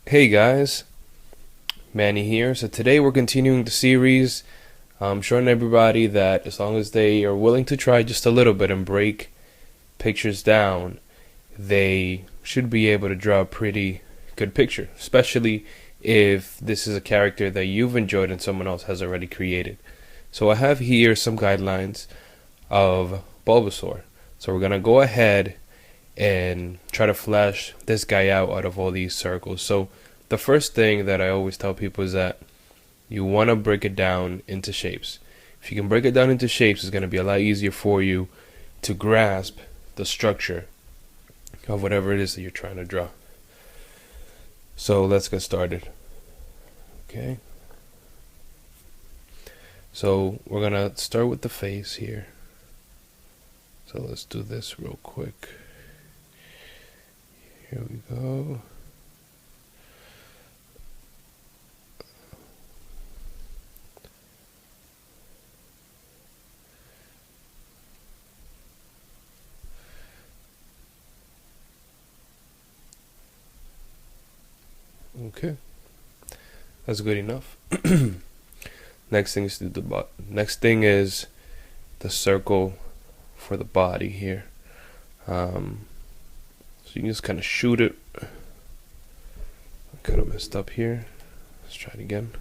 Hey guys, Manny here. So today we're continuing the series, showing everybody that as long as they are willing to try just a little bit and break pictures down, they should be able to draw a pretty good picture, especially if this is a character that you've enjoyed and someone else has already created. So I have here some guidelines of Bulbasaur. So we're gonna go ahead and try to flesh this guy out of all these circles. So the first thing that I always tell people is that you want to break it down into shapes. If you can break it down into shapes, it's going to be a lot easier for you to grasp the structure of whatever it is that you're trying to draw. So let's get started. Okay. So we're going to start with the face here. So let's do this real quick. Here we go. Okay, that's good enough. Next thing is the circle for the body here. So you can just kind of shoot it. I kind of messed up here. Let's try it again.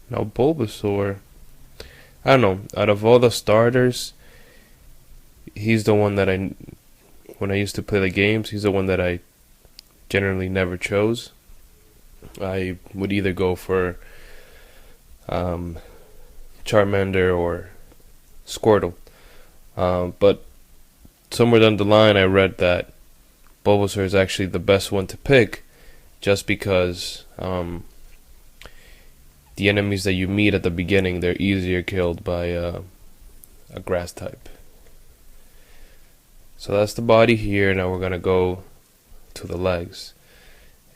Now Bulbasaur, I don't know, out of all the starters, he's the one that when I used to play the games, he's the one that I generally never chose. I would either go for Charmander or Squirtle. But somewhere down the line I read that Bulbasaur is actually the best one to pick just because the enemies that you meet at the beginning, they're easier killed by a grass type. So that's the body here. Now we're going to go to the legs.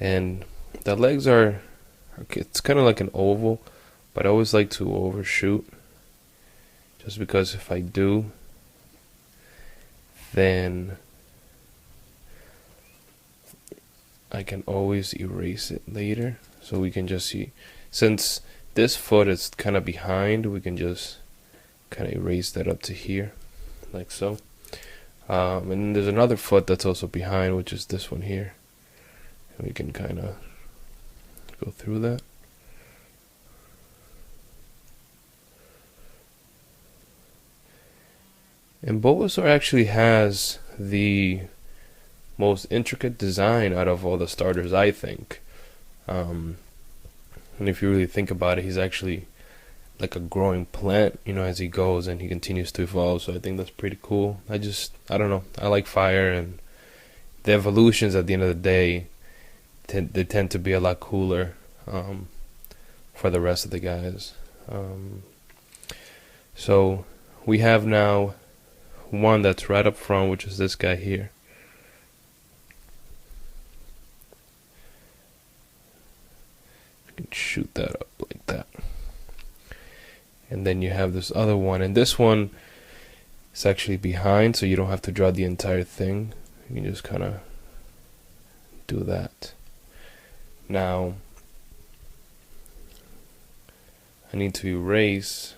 And the legs are, it's kind of like an oval, but I always like to overshoot. Just because if I do, then I can always erase it later. So we can just see, since this foot is kind of behind, we can just kind of erase that up to here, like so. And then there's another foot that's also behind, which is this one here. And we can kind of go through that. And Bulbasaur actually has the most intricate design out of all the starters, I think. And if you really think about it, he's actually like a growing plant, as he goes and he continues to evolve. So I think that's pretty cool. I don't know. I like fire, and the evolutions at the end of the day, they tend to be a lot cooler for the rest of the guys. So we have now one that's right up front, which is this guy here. You can shoot that up like that. And then you have this other one, and this one is actually behind, so you don't have to draw the entire thing. You can just kind of do that. Now I need to erase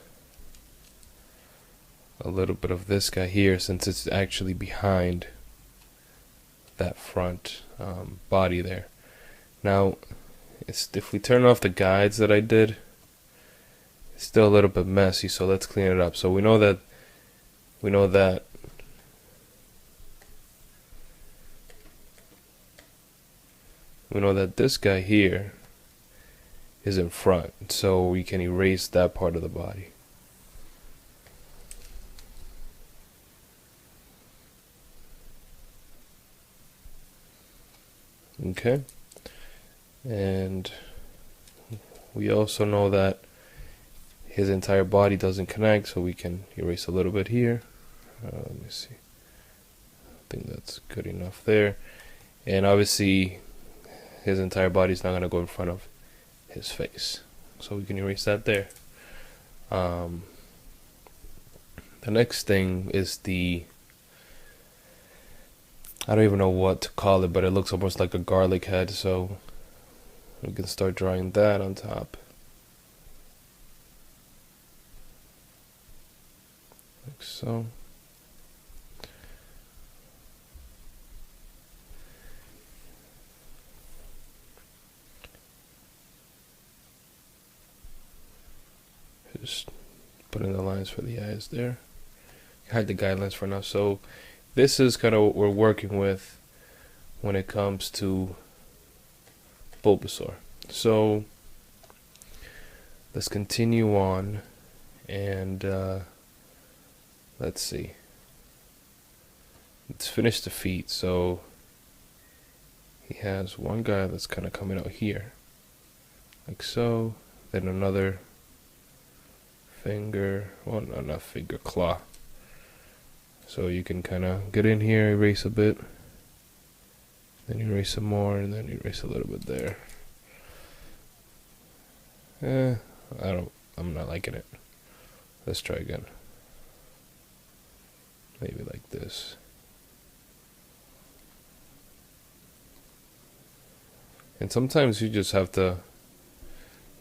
a little bit of this guy here, since it's actually behind that front body there. Now if we turn off the guides that I did, it's still a little bit messy, so let's clean it up. So we know that this guy here is in front, so we can erase that part of the body. Okay, and we also know that his entire body doesn't connect, so we can erase a little bit here. Let me see. I think that's good enough there. And obviously his entire body's not gonna go in front of his face. So we can erase that there. The next thing is I don't even know what to call it, but it looks almost like a garlic head, so we can start drawing that on top. Like so. Just putting the lines for the eyes there. Hide the guidelines for now. So this is kind of what we're working with when it comes to Bulbasaur. So let's continue on and let's see. Let's finish the feet. So he has one guy that's kind of coming out here, like so. Then another finger, well, no, not finger, claw. So you can kind of get in here, erase a bit, then erase some more, and then erase a little bit there. I'm not liking it. Let's try again. Maybe like this. And sometimes you just have to,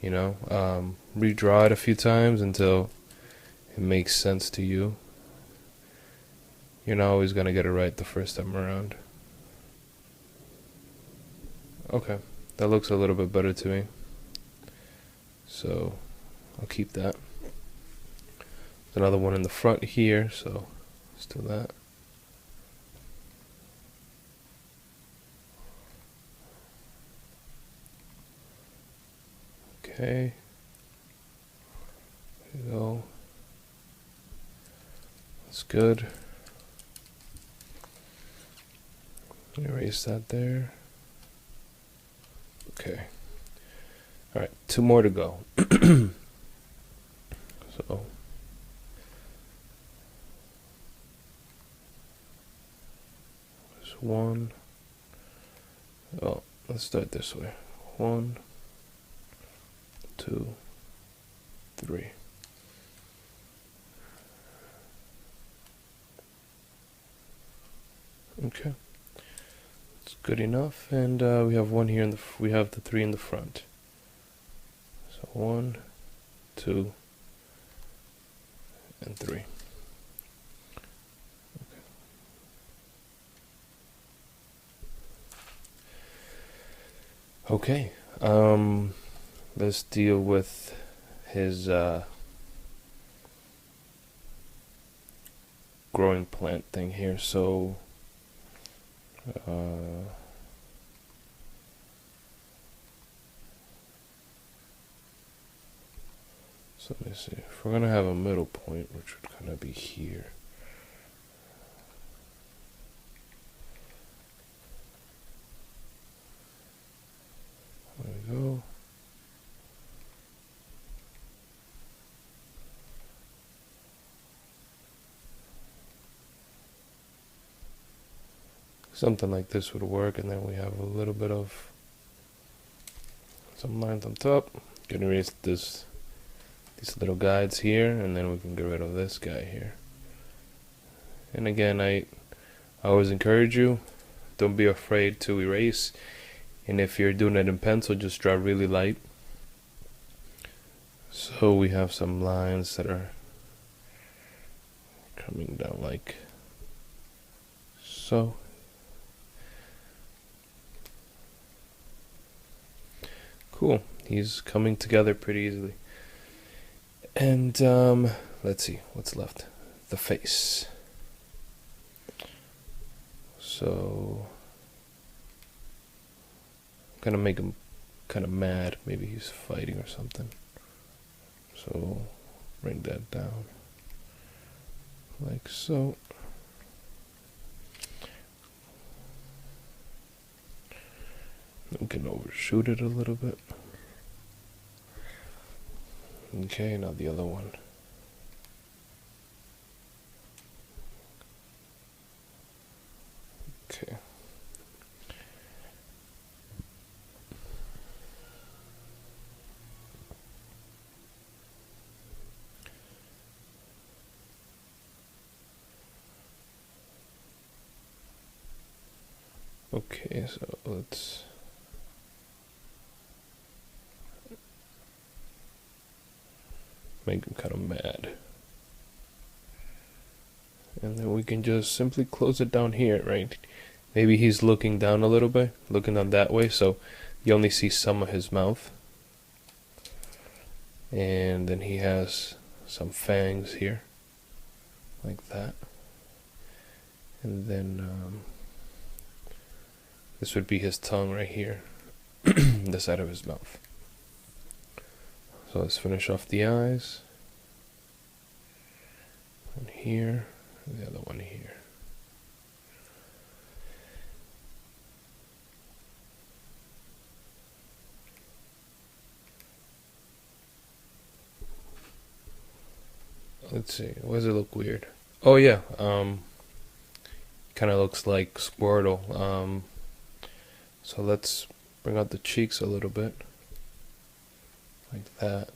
you know, redraw it a few times until it makes sense to you. You're not always going to get it right the first time around. Okay, that looks a little bit better to me. So I'll keep that. There's another one in the front here, so let's do that. Okay. There you go. That's good. Erase that there. Okay. Alright, 2 more to go. So there's 1. Oh, let's start this way. 1, 2, 3. Okay. It's good enough, and we have one here we have the 3 in the front. So 1, 2, and 3. Okay. Let's deal with his growing plant thing here. So so let me see. If we're gonna have a middle point, which would kind of be here. There we go. Something like this would work, and then we have a little bit of some lines on top. Gonna erase these little guides here, and then we can get rid of this guy here. And again, I always encourage you, don't be afraid to erase, and if you're doing it in pencil, just draw really light. So we have some lines that are coming down like so. Cool, he's coming together pretty easily. And let's see what's left. The face. So I'm gonna make him kind of mad. Maybe he's fighting or something. So bring that down like so. We can overshoot it a little bit. Okay, now the other one. Okay. Okay, so let's make him kind of mad. And then we can just simply close it down here, right? Maybe he's looking down a little bit, looking down that way, so you only see some of his mouth. And then he has some fangs here, like that. And then this would be his tongue right here, the side of his mouth. So let's finish off the eyes. One here, and the other one here. Let's see, why does it look weird? Oh yeah, kind of looks like Squirtle. So let's bring out the cheeks a little bit, like that.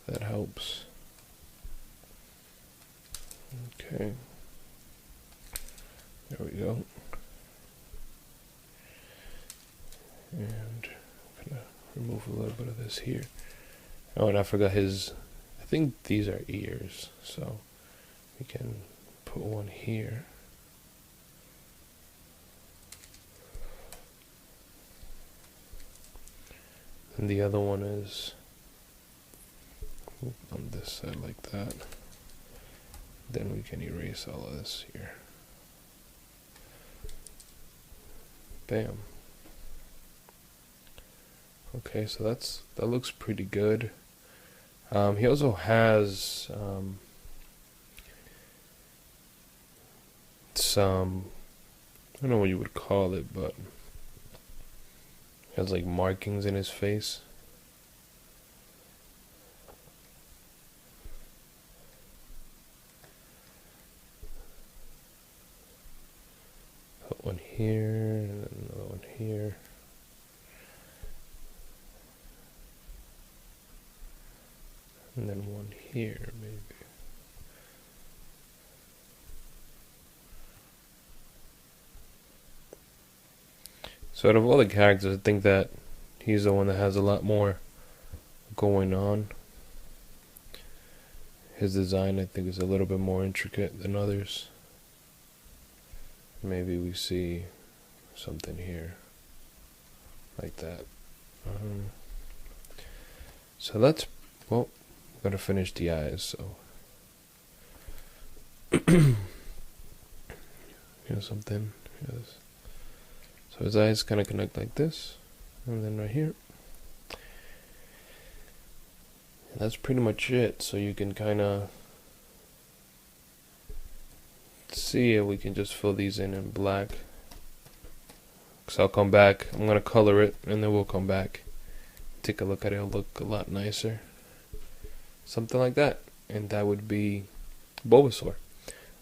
That helps. Okay, there we go. And I'm gonna remove a little bit of this here. Oh, and I forgot his, I think these are ears, so we can put one here. And the other one is on this side like that. Then we can erase all of this here. Bam. Okay, so that looks pretty good. He also has some, I don't know what you would call it, but he has like markings in his face. Put one here, and then another one here. And then one here, maybe. So out of all the characters, I think that he's the one that has a lot more going on. His design, I think, is a little bit more intricate than others. Maybe we see something here like that. So that's, well, we're gonna finish the eyes, so here's something. Here's, so his eyes kind of connect like this, and then right here. And that's pretty much it. So you can kind of see it. We can just fill these in black. So I'll come back. I'm gonna color it, and then we'll come back, take a look at it. It'll look a lot nicer. Something like that, and that would be Bulbasaur.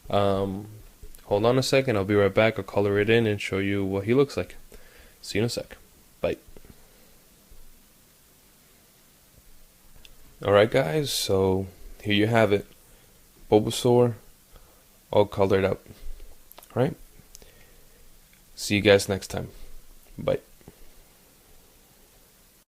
Hold on a second, I'll be right back. I'll color it in and show you what he looks like. See you in a sec. Bye. Alright guys, so here you have it. Bulbasaur, all colored up. Alright? See you guys next time. Bye.